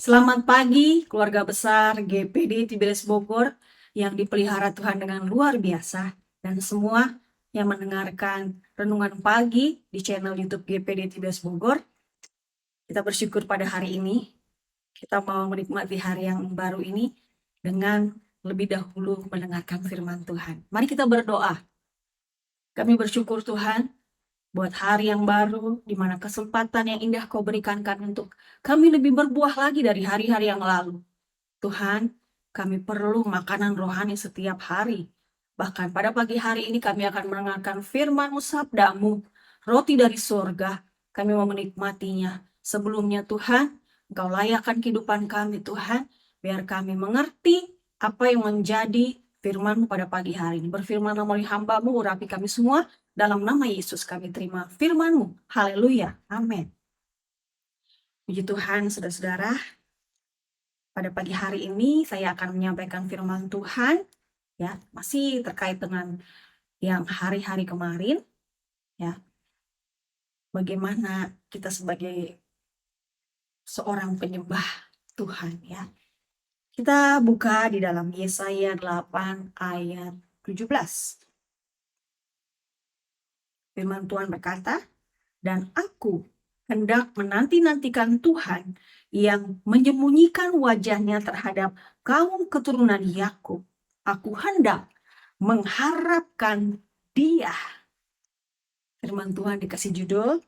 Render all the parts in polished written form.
Selamat pagi keluarga besar GPD Tiberias Bogor yang dipelihara Tuhan dengan luar biasa, dan semua yang mendengarkan renungan pagi di channel YouTube GPD Tiberias Bogor. Kita bersyukur pada hari ini kita mau menikmati hari yang baru ini dengan lebih dahulu mendengarkan firman Tuhan. Mari kita berdoa. Kami bersyukur Tuhan buat hari yang baru, di mana kesempatan yang indah Kau berikan kami untuk kami lebih berbuah lagi dari hari-hari yang lalu. Tuhan, kami perlu makanan rohani setiap hari. Bahkan pada pagi hari ini kami akan mendengarkan firman-Mu, sabda-Mu, roti dari surga. Kami mau menikmatinya. Sebelumnya Tuhan, Engkau layakkan kehidupan kami Tuhan, biar kami mengerti apa yang menjadi firman-Mu pada pagi hari ini. Berfirman melalui hamba-Mu, urapi kami semua. Dalam nama Yesus kami terima firman-Mu. Haleluya. Amin. Puji Tuhan, saudara-saudara. Pada pagi hari ini saya akan menyampaikan firman Tuhan, ya, masih terkait dengan yang hari-hari kemarin, ya. Bagaimana kita sebagai seorang penyembah Tuhan, ya. Kita buka di dalam Yesaya 8 ayat 17. Firman Tuhan berkata, "Dan aku hendak menanti-nantikan Tuhan yang menyembunyikan wajahnya terhadap kaum keturunan Yakub. Aku hendak mengharapkan Dia." Firman Tuhan dikasih judul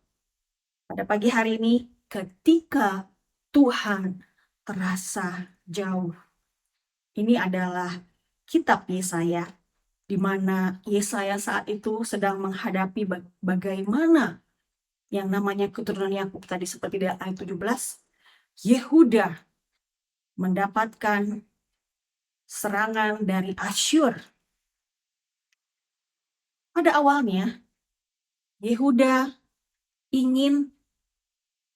pada pagi hari ini, ketika Tuhan terasa jauh. Ini adalah kitab Yesaya, di mana Yesaya saat itu sedang menghadapi bagaimana yang namanya keturunan Yakub tadi, seperti di ayat 17, Yehuda mendapatkan serangan dari Asyur. Pada awalnya, Yehuda ingin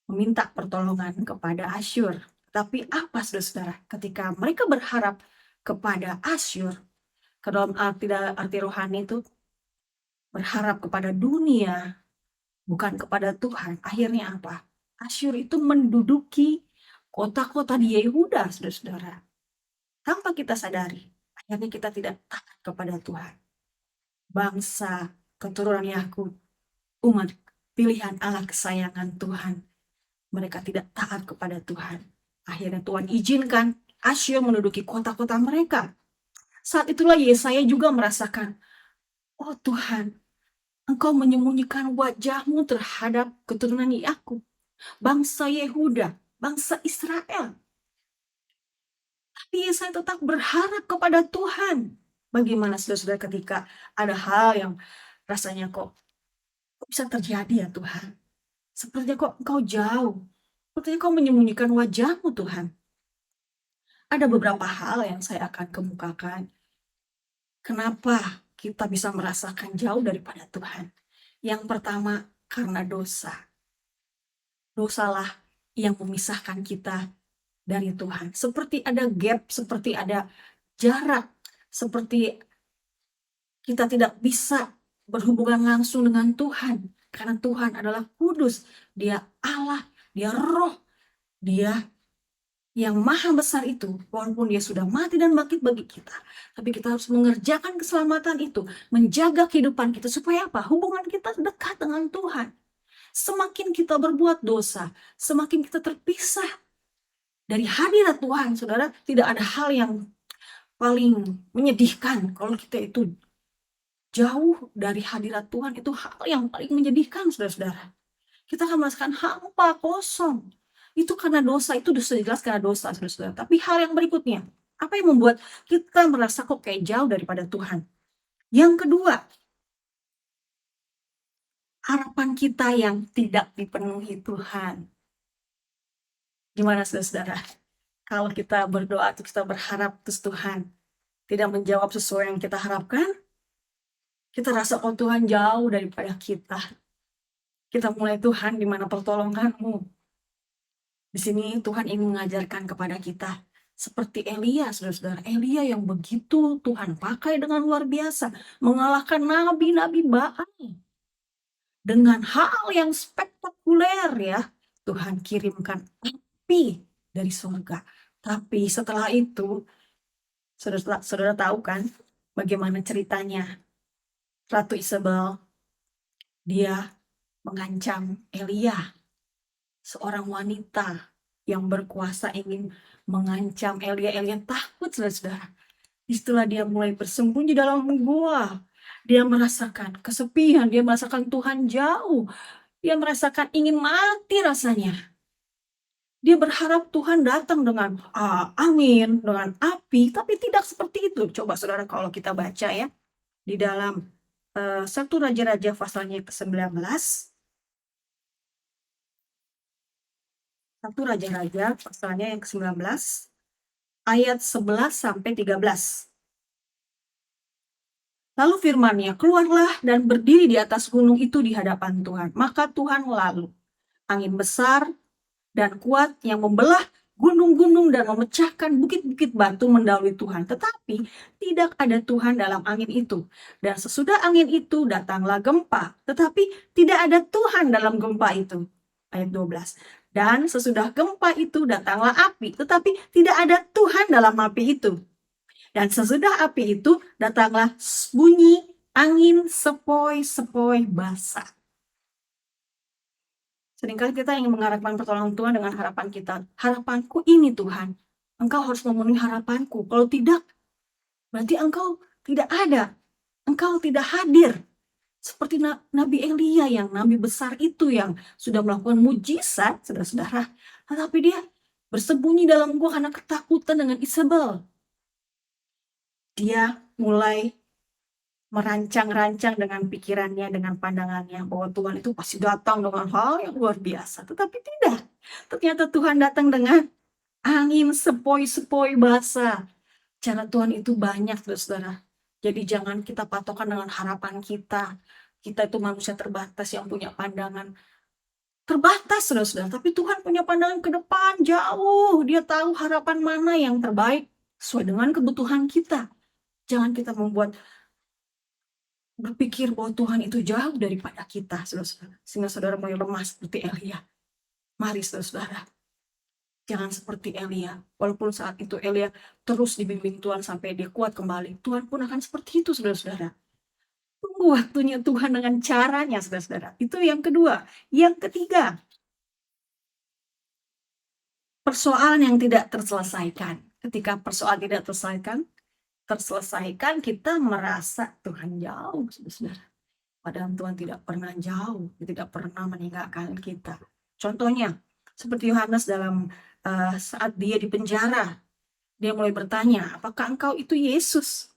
meminta pertolongan kepada Asyur. Tapi apa saudara-saudara? Ketika mereka berharap kepada Asyur, ke dalam arti rohani itu berharap kepada dunia, bukan kepada Tuhan. Akhirnya apa? Asyur itu menduduki kota-kota di Yehuda, saudara-saudara. Tanpa kita sadari, akhirnya kita tidak taat kepada Tuhan. Bangsa keturunan Yakub, umat pilihan Allah kesayangan Tuhan, mereka tidak taat kepada Tuhan. Akhirnya Tuhan izinkan Asyur menduduki kota-kota mereka. Saat itulah Yesaya juga merasakan, oh Tuhan, Engkau menyembunyikan wajah-Mu terhadap keturunan Yakub, bangsa Yehuda, bangsa Israel. Tapi Yesaya tetap berharap kepada Tuhan. Bagaimana saudara-saudara ketika ada hal yang rasanya kok bisa terjadi ya Tuhan? Sepertinya kok Engkau jauh. Sepertinya Kau menyembunyikan wajah-Mu Tuhan. Ada beberapa hal yang saya akan kemukakan. Kenapa kita bisa merasakan jauh daripada Tuhan? Yang pertama, karena dosa. Dosalah yang memisahkan kita dari Tuhan. Seperti ada gap, seperti ada jarak, seperti kita tidak bisa berhubungan langsung dengan Tuhan. Karena Tuhan adalah kudus, Dia Allah, Dia roh, Dia yang maha besar itu. Walaupun Dia sudah mati dan bangkit bagi kita, tapi kita harus mengerjakan keselamatan itu, menjaga kehidupan kita, supaya apa? Hubungan kita dekat dengan Tuhan. Semakin kita berbuat dosa, semakin kita terpisah dari hadirat Tuhan. Saudara, tidak ada hal yang paling menyedihkan kalau kita itu jauh dari hadirat Tuhan. Itu hal yang paling menyedihkan, saudara-saudara. Kita akan merasakan hampa, kosong. Itu karena dosa, itu sudah jelas karena dosa, saudara-saudara. Tapi hal yang berikutnya, apa yang membuat kita merasa kok kayak jauh daripada Tuhan? Yang kedua, harapan kita yang tidak dipenuhi Tuhan. Gimana saudara-saudara? Kalau kita berdoa, kita berharap terus Tuhan tidak menjawab sesuai yang kita harapkan, kita rasa oh Tuhan jauh daripada kita. Kita mulai, Tuhan di mana pertolongan-Mu? Di sini Tuhan ingin mengajarkan kepada kita seperti Elia, saudara-saudara. Elia yang begitu Tuhan pakai dengan luar biasa, mengalahkan nabi-nabi Baal dengan hal yang spektakuler ya. Tuhan kirimkan api dari surga. Tapi setelah itu, saudara tahu kan bagaimana ceritanya Ratu Isabel? Dia mengancam Elia, seorang wanita yang berkuasa ingin mengancam Elia. Elia takut, saudara-saudara. Disitulah dia mulai bersembunyi dalam gua. Dia merasakan kesepian, dia merasakan Tuhan jauh. Dia merasakan ingin mati rasanya. Dia berharap Tuhan datang dengan angin, dengan api, tapi tidak seperti itu. Coba saudara kalau kita baca ya, di dalam 1 Raja-Raja pasalnya ke-19, 1 Raja-Raja pasalnya yang ke-19, ayat 11 sampai 13. Lalu firman-Nya, keluarlah dan berdiri di atas gunung itu di hadapan Tuhan. Maka Tuhan lalu angin besar dan kuat yang membelah gunung-gunung dan memecahkan bukit-bukit batu mendahului Tuhan. Tetapi tidak ada Tuhan dalam angin itu. Dan sesudah angin itu datanglah gempa. Tetapi tidak ada Tuhan dalam gempa itu. Ayat 12. Dan sesudah gempa itu datanglah api. Tetapi tidak ada Tuhan dalam api itu. Dan sesudah api itu datanglah bunyi angin sepoi-sepoi basah. Seringkali kita ingin mengharapkan pertolongan Tuhan dengan harapan kita. Harapanku ini Tuhan. Engkau harus memenuhi harapanku. Kalau tidak, berarti engkau tidak ada. Engkau tidak hadir. Seperti Nabi Elia yang nabi besar itu yang sudah melakukan mujizat, saudara-saudara. Tetapi dia bersembunyi dalam gua karena ketakutan dengan Isabel. Dia mulai merancang-rancang dengan pikirannya, dengan pandangannya bahwa Tuhan itu pasti datang dengan hal yang luar biasa. Tetapi tidak. Ternyata Tuhan datang dengan angin sepoi-sepoi basah. Cara Tuhan itu banyak, saudara. Jadi jangan kita patokan dengan harapan kita. Kita itu manusia terbatas yang punya pandangan terbatas, saudara-saudara. Tapi Tuhan punya pandangan ke depan, jauh. Dia tahu harapan mana yang terbaik sesuai dengan kebutuhan kita. Jangan kita berpikir bahwa Tuhan itu jauh daripada kita, saudara-saudara. Sehingga saudara mulai lemah seperti Elia. Mari, saudara-saudara. Jangan seperti Elia. Walaupun saat itu Elia terus dibimbing Tuhan sampai dia kuat kembali. Tuhan pun akan seperti itu, saudara-saudara. Tunggu waktunya Tuhan dengan caranya, saudara-saudara. Itu yang kedua. Yang ketiga, persoalan yang tidak terselesaikan. Ketika persoalan tidak terselesaikan, kita merasa Tuhan jauh, saudara-saudara. Padahal Tuhan tidak pernah jauh, tidak pernah meninggalkan kita. Contohnya, seperti Yohanes dalam saat dia di penjara, dia mulai bertanya, apakah engkau itu Yesus,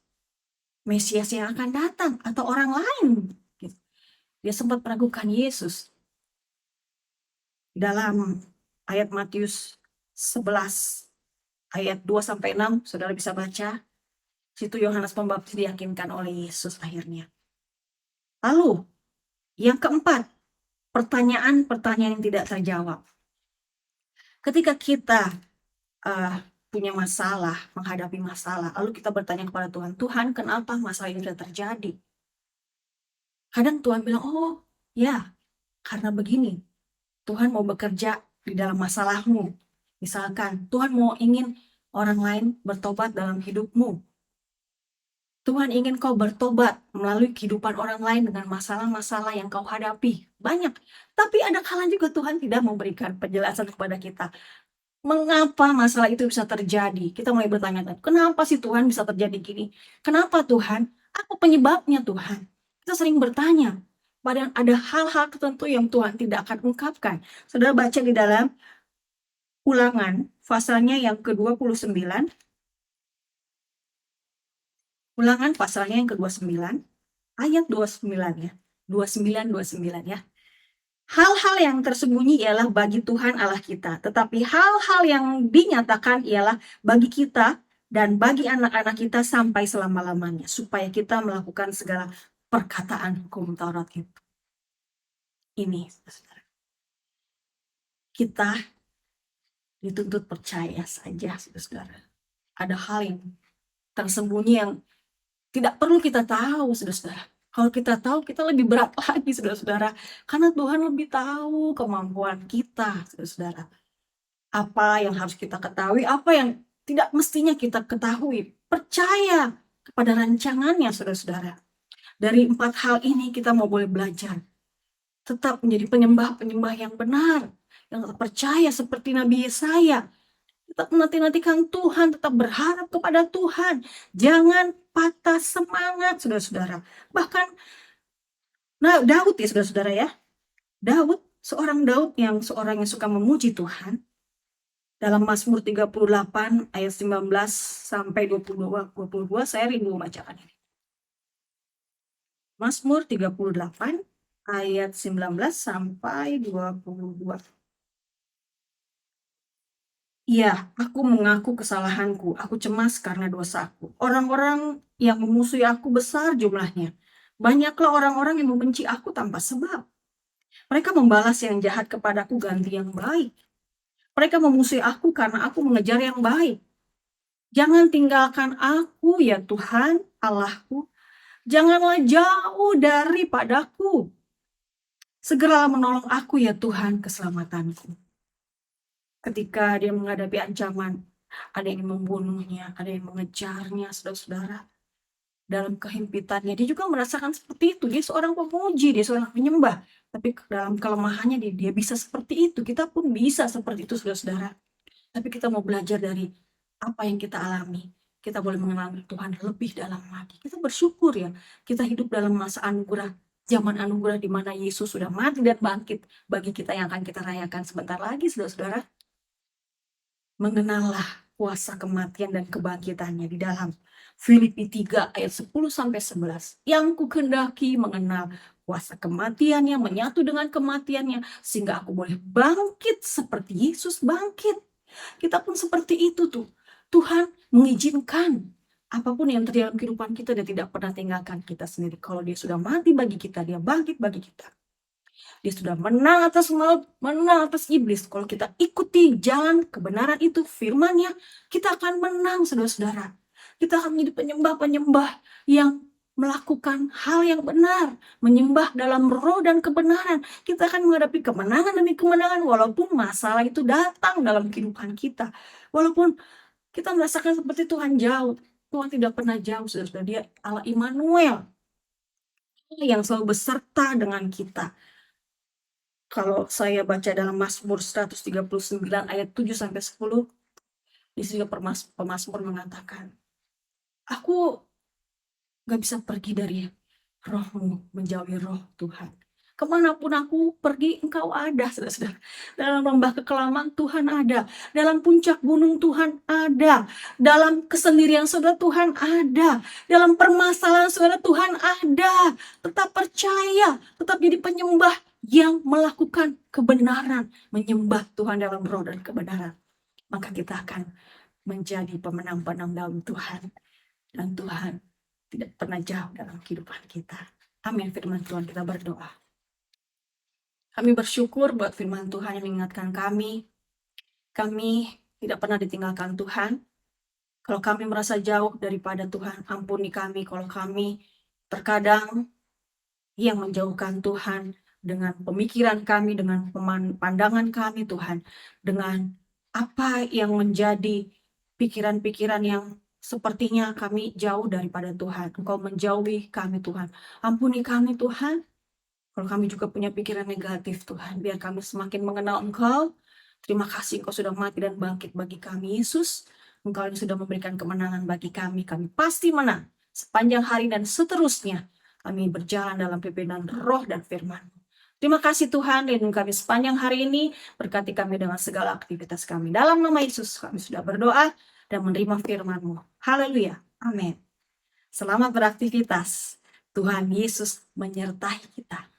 Mesias yang akan datang, atau orang lain? Dia sempat meragukan Yesus. Dalam ayat Matius 11, ayat 2-6, saudara bisa baca, situ Yohanes Pembaptis diyakinkan oleh Yesus akhirnya. Lalu, yang keempat, pertanyaan-pertanyaan yang tidak terjawab. Ketika kita punya masalah, menghadapi masalah, lalu kita bertanya kepada Tuhan, Tuhan, kenapa masalah ini sudah terjadi? Kadang Tuhan bilang, oh ya, karena begini, Tuhan mau bekerja di dalam masalahmu. Misalkan, Tuhan mau ingin orang lain bertobat dalam hidupmu. Tuhan ingin kau bertobat melalui kehidupan orang lain dengan masalah-masalah yang kau hadapi. Banyak. Tapi ada kalanya juga Tuhan tidak memberikan penjelasan kepada kita. Mengapa masalah itu bisa terjadi? Kita mulai bertanya, kenapa sih Tuhan bisa terjadi gini? Kenapa Tuhan? Apa penyebabnya Tuhan? Kita sering bertanya. Padahal ada hal-hal tertentu yang Tuhan tidak akan ungkapkan. Saudara baca di dalam Ulangan, pasalnya yang ke-29. Ulangan pasalnya yang ke-29, ayat 29 ya. 29 ya. Hal-hal yang tersembunyi ialah bagi Tuhan Allah kita, tetapi hal-hal yang dinyatakan ialah bagi kita dan bagi anak-anak kita sampai selama-lamanya, supaya kita melakukan segala perkataan hukum Taurat itu. Ini, saudara. Kita dituntut percaya saja, saudara. Ada hal yang tersembunyi yang tidak perlu kita tahu, saudara-saudara. Kalau kita tahu, kita lebih berat lagi, saudara-saudara. Karena Tuhan lebih tahu kemampuan kita, saudara-saudara. Apa yang harus kita ketahui, apa yang tidak mestinya kita ketahui. Percaya kepada rancangannya, saudara-saudara. Dari 4 hal ini kita mau boleh belajar. Tetap menjadi penyembah-penyembah yang benar, yang percaya seperti Nabi Yesaya. Tetap menanti-nantikan Tuhan, tetap berharap kepada Tuhan. Jangan patah semangat, saudara-saudara. Bahkan Daud ya, saudara-saudara ya. Daud yang suka memuji Tuhan. Dalam Mazmur 38 ayat 19 sampai 22, saya rindu membacakan ini. Mazmur 38 ayat 19 sampai 22. Iya, aku mengaku kesalahanku, aku cemas karena dosaku. Orang-orang yang memusuhi aku besar jumlahnya. Banyaklah orang-orang yang membenci aku tanpa sebab. Mereka membalas yang jahat kepadaku ganti yang baik. Mereka memusuhi aku karena aku mengejar yang baik. Jangan tinggalkan aku ya Tuhan Allahku. Janganlah jauh daripadaku. Segeralah menolong aku ya Tuhan keselamatanku. Ketika dia menghadapi ancaman, ada yang membunuhnya, ada yang mengejarnya, saudara-saudara. Dalam kehimpitannya, dia juga merasakan seperti itu. Dia seorang pemuji, dia seorang penyembah. Tapi dalam kelemahannya dia bisa seperti itu. Kita pun bisa seperti itu, saudara-saudara. Tapi kita mau belajar dari apa yang kita alami. Kita boleh mengenal Tuhan lebih dalam lagi. Kita bersyukur ya, kita hidup dalam masa anugerah. Zaman anugerah di mana Yesus sudah mati dan bangkit bagi kita yang akan kita rayakan sebentar lagi, saudara-saudara. Mengenallah kuasa kematian dan kebangkitannya di dalam Filipi 3 ayat 10-11. Yang kukendaki mengenal kuasa kematiannya, menyatu dengan kematiannya, sehingga aku boleh bangkit seperti Yesus bangkit. Kita pun seperti itu tuh. Tuhan mengizinkan apapun yang terjadi dalam kehidupan kita, dia tidak pernah tinggalkan kita sendiri. Kalau dia sudah mati bagi kita, dia bangkit bagi kita. Dia sudah menang atas maut, menang atas iblis. Kalau kita ikuti jalan kebenaran itu, firman-Nya, kita akan menang, saudara-saudara. Kita akan menjadi penyembah-penyembah yang melakukan hal yang benar, menyembah dalam roh dan kebenaran. Kita akan menghadapi kemenangan demi kemenangan walaupun masalah itu datang dalam kehidupan kita. Walaupun kita merasakan seperti Tuhan jauh, Tuhan tidak pernah jauh, saudara-saudara. Dia Allah Immanuel yang selalu beserta dengan kita. Kalau saya baca dalam Mazmur 139 ayat 7-10, di sini pemazmur mengatakan, aku gak bisa pergi dari roh-Mu, menjauhi roh Tuhan. Kemanapun aku pergi, Engkau ada, saudara-saudara. Dalam lembah kekelaman Tuhan ada. Dalam puncak gunung Tuhan ada. Dalam kesendirian saudara Tuhan ada. Dalam permasalahan saudara Tuhan ada. Tetap percaya, tetap jadi penyembah yang melakukan kebenaran. Menyembah Tuhan dalam roh dan kebenaran. Maka kita akan menjadi pemenang-pemenang dalam Tuhan. Dan Tuhan tidak pernah jauh dalam kehidupan kita. Amin. Firman Tuhan, kita berdoa. Kami bersyukur buat firman Tuhan yang mengingatkan kami. Kami tidak pernah ditinggalkan Tuhan. Kalau kami merasa jauh daripada Tuhan, ampuni kami kalau kami terkadang yang menjauhkan Tuhan dengan pemikiran kami, dengan pandangan kami Tuhan, dengan apa yang menjadi pikiran-pikiran yang sepertinya kami jauh daripada Tuhan. Engkau menjauhi kami Tuhan. Ampuni kami Tuhan. Kalau kami juga punya pikiran negatif Tuhan, biar kami semakin mengenal Engkau. Terima kasih Engkau sudah mati dan bangkit bagi kami Yesus. Engkau yang sudah memberikan kemenangan bagi kami. Kami pasti menang sepanjang hari dan seterusnya. Kami berjalan dalam pimpinan roh dan firman. Terima kasih Tuhan, lindungi kami sepanjang hari ini. Berkati kami dengan segala aktivitas kami. Dalam nama Yesus kami sudah berdoa dan menerima firman-Mu. Haleluya. Amin. Selamat beraktivitas. Tuhan Yesus menyertai kita.